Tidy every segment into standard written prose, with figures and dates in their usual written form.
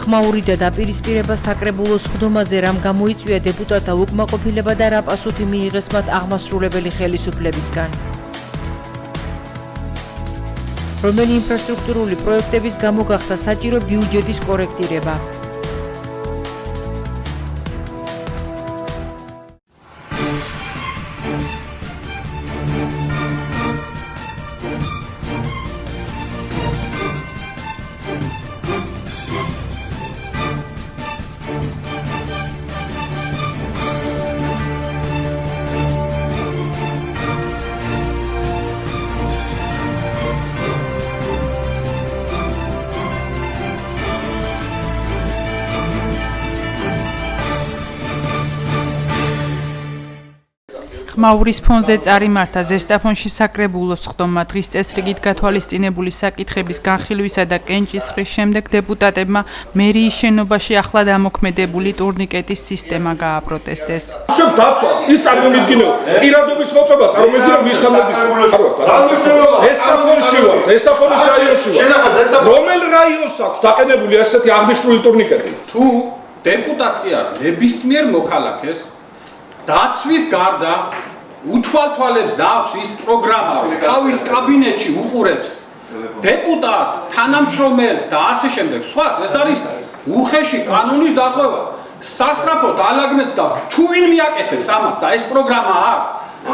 ხმაური და დაპირისპირება საკრებულოს სხდომაზე რამ გამოიწვია დეპუტატთა უკმაყოფილება და რა პასუხი მიიღეს მათ აღმასრულებელი ხელისუფლებისგან. რომელი ინფრასტრუქტურული პროექტების გამო გახდა საჭირო ბიუჯეტის კორექტირება. ხმაურის ფონზე წარიმართა ზესტაფონში საკრებულოს სხდომა დღის წესრიგით გათვალისწინებული საკითხების განხილვისა და კენჭისყრის შემდეგ დეპუტატებმა მერიის შენობაში ახლად ამოქმედებული ტურნიკეტის სისტემა გააპროტესტეს. შევს დაცვა ის წარმომიდგინო პირადობის მოწობა წარმომიდგინო ზესტაფონის რაიონში რომელ რაიონს აქვს დაყენებული ასეთი აღნიშნული ტურნიკეტი? თუ დეპუტატს კი არ ნებისმიერ მოქალაქეს დაცვის გარდა უთვალთვალებს დააქვს ის პროგრამა, თავის კაბინეტში უყურებს დეპუტატს, თანამშრომელს და ასე შემდეგ. სხვას ეს არის უხეში კანონის დარღვევა. სასწრაფოდ ალაგმეთ და თუ ვინ მიაკეთებს ამას და ეს პროგრამა აქვს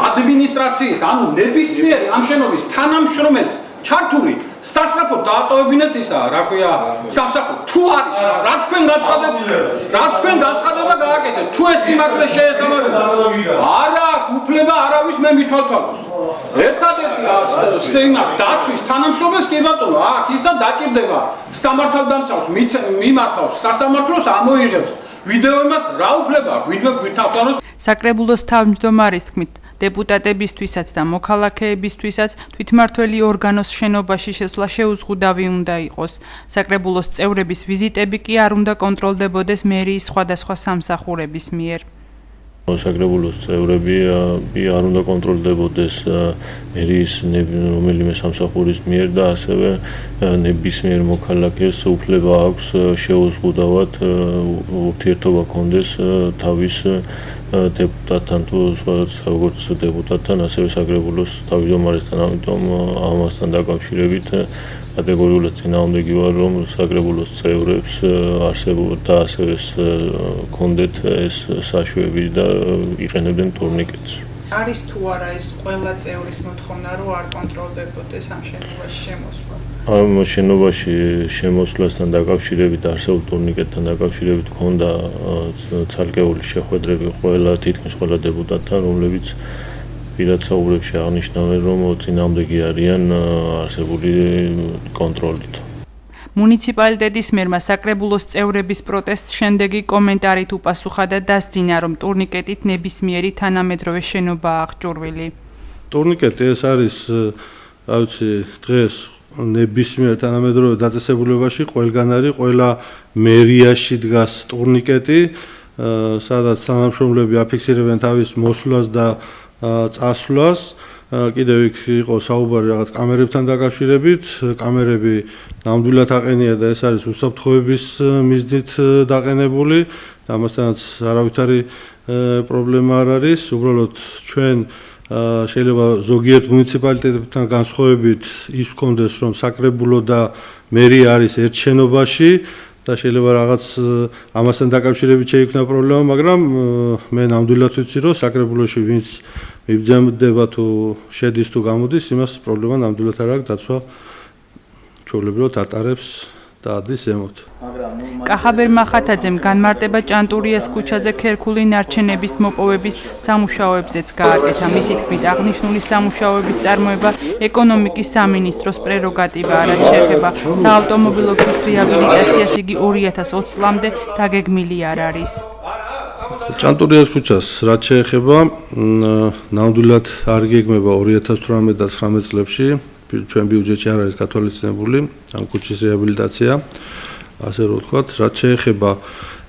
ადმინისტრაციის, ანუ ნებისმიერ სამშენობის თანამშრომელს ჩართული სასწრაფოდ დაატოვებინეთ ისა, რა ქვია, სამსახური. თუ არის, რაც თქვენ გაცხადება გააკეთეთ, თუ ეს სიმართლე შეესაბამება. არა აქვს უფლება არავის მე მithვალთვალოს. ერთადერთი იმას დაცვის თანამშრომელს კი ბატონო, აქ ის და დაჭირდება სამართალდამცავს მიმართავს სასამართლოს ამოიღებს. ვიდეო იმას რა უფლება აქვს, ვინმე მithვალთვალოს. საკრებულოს თავმჯდომარის თქმით, დეპუტატებისთვისაც და მოქალაქეებისთვისაც თვითმმართველი ორგანოს შენობაში შესვლა შეუზღუდავი უნდა იყოს. საკრებულოს წევრების ვიზიტები კი არ უნდა კონტროლდებოდეს მერიის სხვადასხვა სამსახურების მიერ. საკრებულოს წევრები არ უნდა კონტროლდებოდეს მერიის რომელიმე სამსახურის მიერ და ასევე ნებისმიერ მოქალაქეს უფლება აქვს შეუზღუდავად ურთიერთობა ჰქონდეს თავის დეპუტატთან თუ როგორც დეპუტატთან, ასევე საკრებულოს თავმჯდომარესთან, ამიტომ ამასთან დაკავშირებით კატეგორიულად წინააღმდეგი ვარ, რომ საკრებულოს წევრებს არსებობდა ასევე ჰქონდეთ ეს საშვები და იყენებდნენ ტურნიკეტს. არის თუ არა ეს ყველა წევრის მოთხოვნა, რომ არ კონტროლდებოდეს ამ შენობაში შემოსვლა? ამ შენობაში შემოსვლასთან დაკავშირებით, არსებულ ტურნიკეტთან დაკავშირებით ჰქონდა ცალკეული შეხვედრები თითქმის ყველა დეპუტატთან, რომლებიც პირად საუბრებში აღნიშნავენ, რომ წინააღმდეგი არიან არსებული კონტროლით. მუნიციპალიტეტის მერმა საკრებულოს წევრების პროტესტს შემდეგი კომენტარით უპასუხა და დასძინა, რომ ტურნიკეტით ნებისმიერი თანამედროვე შენობაა აღჭურვილი. ტურნიკეტი ეს არის, რა ვიცი, დღეს ნებისმიერ თანამედროვე დაწესებულებაში ყველგან არის, ყველა მერიაში დგას ტურნიკეტი, სადაც თანამშრომლები აფიქსირებენ თავის მოსვლას და წასვლას. კიდევ იქ იყო საუბარი რაღაც კამერებთან დაკავშირებით. კამერები ნამდვილად აყენია და ეს არის უსაფრთხოების მიზნით დაყენებული. ამასთანაც არავითარი პრობლემა არ არის. უბრალოდ ჩვენ შეიძლება ზოგიერთ მუნიციპალიტეტებთან განსხვავებით ის ვქონდეს, რომ საკრებულო და მერია არის ერთ შენობაში და შეიძლება რაღაც ამასთან დაკავშირებით შეიქმნა პრობლემა, მაგრამ მე ნამდვილად ვიცი, რომ საკრებულოში ვინც მიბრძანდება თუ შედის თუ გამოდის, იმას პრობლემა ნამდვილად არ აქვს, დაცვა ჩვეულებრივად ატარებს და ადის ზემოთ. კახაბერ მახათაძემ განმარტება ჭანტურიას ქუჩაზე ქერქული ნარჩენების მოპოვების სამუშაოებზეც გააკეთა. მისი თქმით, აღნიშნული სამუშაოების წარმოება ეკონომიკის სამინისტროს პრეროგატივაა, რაც შეეხება საავტომობილო გზის რეაბილიტაციას, იგი 2020 წლამდე დაგეგმილი არ არის. ჭანტურიას ქუჩას რაც შეეხება, ნამდვილად არ გეგმება 2018-19 წლებში. ჩვენ ბიუჯეტში არ არის გათვალისწინებული ამ ქუჩის რეაბილიტაცია, ასე რომ ვთქვათ, რაც შეეხება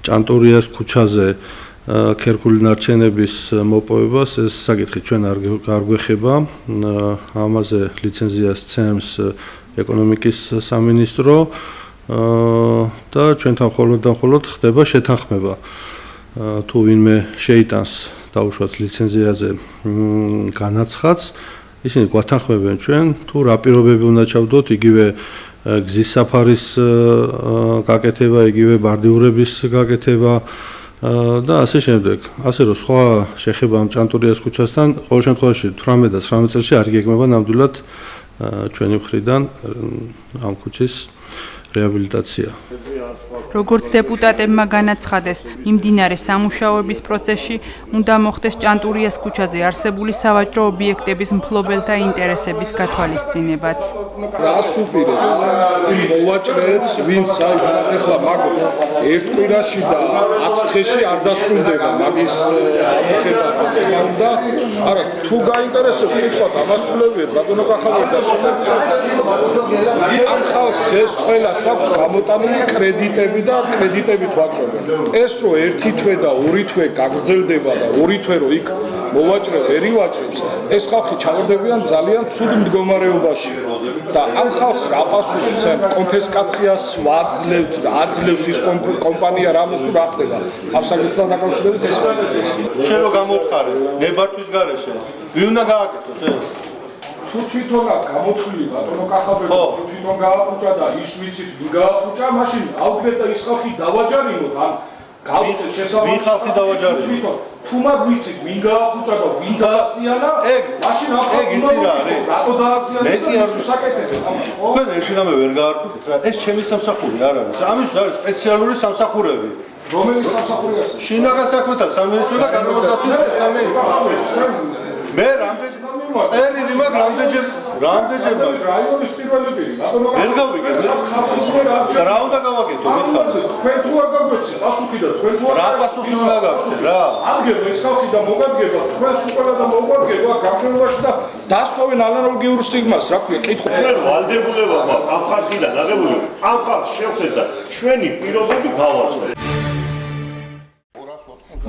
ჭანტურიას ქუჩაზე ქერქული ნარჩენების მოპოვებას, ეს საკითხი ჩვენ არ გვეხება. ამაზე ლიცენზიას ცემს ეკონომიკის სამინისტრო. და ჩვენთან მხოლოდ ხდება შეთანხმება თუ ვინმე შეიტანს დაუშვათ ლიცენზიაზე განაცხადს ისინი გვათანხმებენ ჩვენ თუ რა პირობები უნდა ჩავდოთ იგივე გზის საფარის გაკეთება იგივე ბარდიურების გაკეთება და ასე შემდეგ ასე რომ სხვა შეხება ამ ჭანტურიას ქუჩასთან ყოველ შემთხვევაში 18 და 19 წელს არ გეგმება ნამდვილად ჩვენი მხრიდან ამ ქუჩის რეაბილიტაცია. როგორც დეპუტატებმა განაცხადეს, მიმდინარე სამუშაოების პროცესში უნდა მოხდეს ჭანტურიას ქუჩაზე არსებული სავაჭრო ობიექტების მფლობელთა ინტერესების გათვალისწინებაც. რას უპირებთ იმ მოვაჭრეებს, ვინც ეხლა მაგ ერთ კვირაში და 10 დღეში არ დასრულდება მაგის ამოხება და არა თუ გაინტერესებს თქვათ ამასულებიეთ ბატონო კახაბერ და ამ ხალხს დღეს ყველას აქვს გამოტანილი კრედიტები და კრედიტებით ვაჭრობენ. ეს რო ერთი თვე და ორი თვე გაგრძელდება და ორი თვე რო იქ მოვაჭრე ვერ ივაჭრებს, ეს ხალხი ჩავარდებიან ძალიან ცუდ მდგომარეობაში. და ამ ხალხს რა პასუხს კონფისკაციას ვაძლევთ და აძლევს ის კომპანია რამეს თუ რა ხდება. ამ საკითხთან დაკავშირებით ეს შენ რო გამოთხარი ნებართვის გარეშე, ვინ უნდა გააკეთოს ეს? თუ თვითონაც გამოთვლილი ბატონო კახაბერი თვითონ გააფუჭა და ის ვიცით ვინ გააფუჭა, მაშინ ავგეთ და ის ხალხი დავაჯარიმოთ ან გავცეთ შესაძლოა ვინ ხალხი დავაჯარიმოთ? თუ მაგ ვიცით ვინ გააფუჭა და ვინ დაასიანა, მაშინ ამ ხალხს იცი რა არის? რატო დაასიანა? მეტი არ ვსაკეთებთ ამას, ხო? თქვენ ერთი რამე ვერ გაარკვევთ რა, ეს ჩემი სამსახური არ არის. ამის არის სპეციალური სამსახურები. რომელი სამსახურია ეს? შინაგან საქმეთა სამინისტრო და განმარტოების სამინისტრო. მე რამდენი წერილი მაქვს რამდენჯერ რაიონის პირველი პირი ბატონო ვერ გავიგე რა უნდა გავაკეთო მითხარ თქვენ თუ არ გაგვეცეთ პასუხი და თქვენ თუ რა პასუხი უნდა გავცეთ რა ამგებ ეს ხალხი და მოგადგება თქვენ სულ და მოგადგება გამგებლობაში და დასვავენ ანალოგიურ სიგმას რა ქვია კითხვა ჩვენ ვალდებულება გვაქვს ამ ხალხიდან აღებული ამ ხალხს შევხვდეთ და ჩვენი პირობები გავაცვლეთ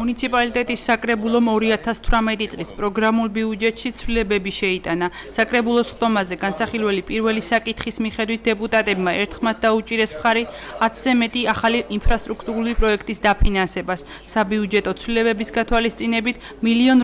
მუნიციპალიტეტის საკრებულომ 2018 წლის პროგრამულ ბიუჯეტში ცვლილებები შეიტანა. საკრებულოს ხდომაზე განსახილველი პირველი საკითხის მიხედვით დეპუტატებმა ერთხმად დაუჭირეს მხარი 10-ზე მეტი ახალი ინფრასტრუქტურული პროექტის დაფინანსებას. საბიუჯეტო ცვლილებების გათვალისწინებით 1.8 მილიონ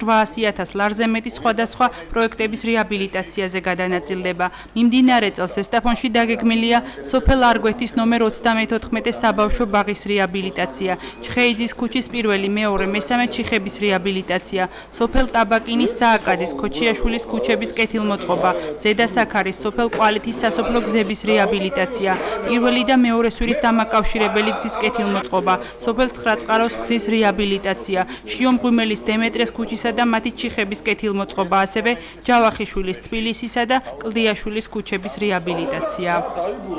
ლარზე მეტი სხვადასხვა პროექტების რეაბილიტაციაზე გადანაწილდება. მიმდინარე წელს ზესტაფონში დაგეგმილია სოფელ არგვეთის ნომერ 34 საბავშვო ბაღის რეაბილიტაცია. ჩხეიძის ქუჩის პირველი მეორე მესამე ჩიხების რეაბილიტაცია, სოფელ ტაბაკინის სააკაძის ქოჩიაშვილის ქუჩების კეთილმოწყობა, ზედა საქარის სოფელ კვალითის სასოფლო გზების რეაბილიტაცია, პირველი და მეორე სვირის დამაკავშირებელი გზის კეთილმოწყობა, სოფელ ცხრაწყაროს გზის რეაბილიტაცია, შიომღვიმელის დემეტრეს ქუჩისა და მათი ჩიხების კეთილმოწყობა, ასევე ჯავახიშვილის, თბილისისა და კლდიაშვილის ქუჩების რეაბილიტაცია.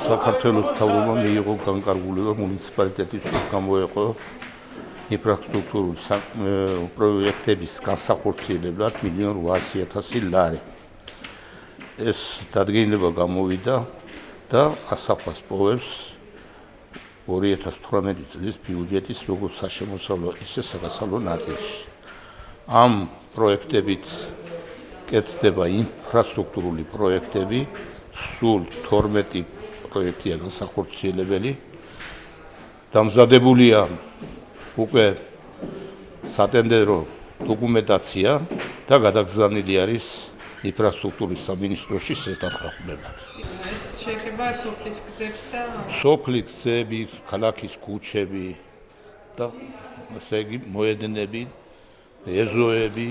საქართველოს მთავრობა მიიღო განკარგულება მუნიციპალიტეტის გამოეყო ინფრასტრუქტურული პროექტების განსახორციელებლად 1.8 ლარი. ეს დადგენილება გამოვიდა და ასახავს პოვებს 2018 წლის ბიუჯეტის როგორც საშემოსავლო, ისე საგასავლო ნაწილში. ამ პროექტებით კეთდება ინფრასტრუქტურული პროექტები, სულ 12 პროექტია განსახორციელებელი. დამზადებულია უკვე სატენდერო დოკუმენტაცია და გადაგზავნილი არის ინფრასტრუქტურის სამინისტროში შესახებულად. ეს შეეხება სოფლის გზებს და სოფლის გზები, ქალაქის ქუჩები და ასე იგი მოედნები, ეზოები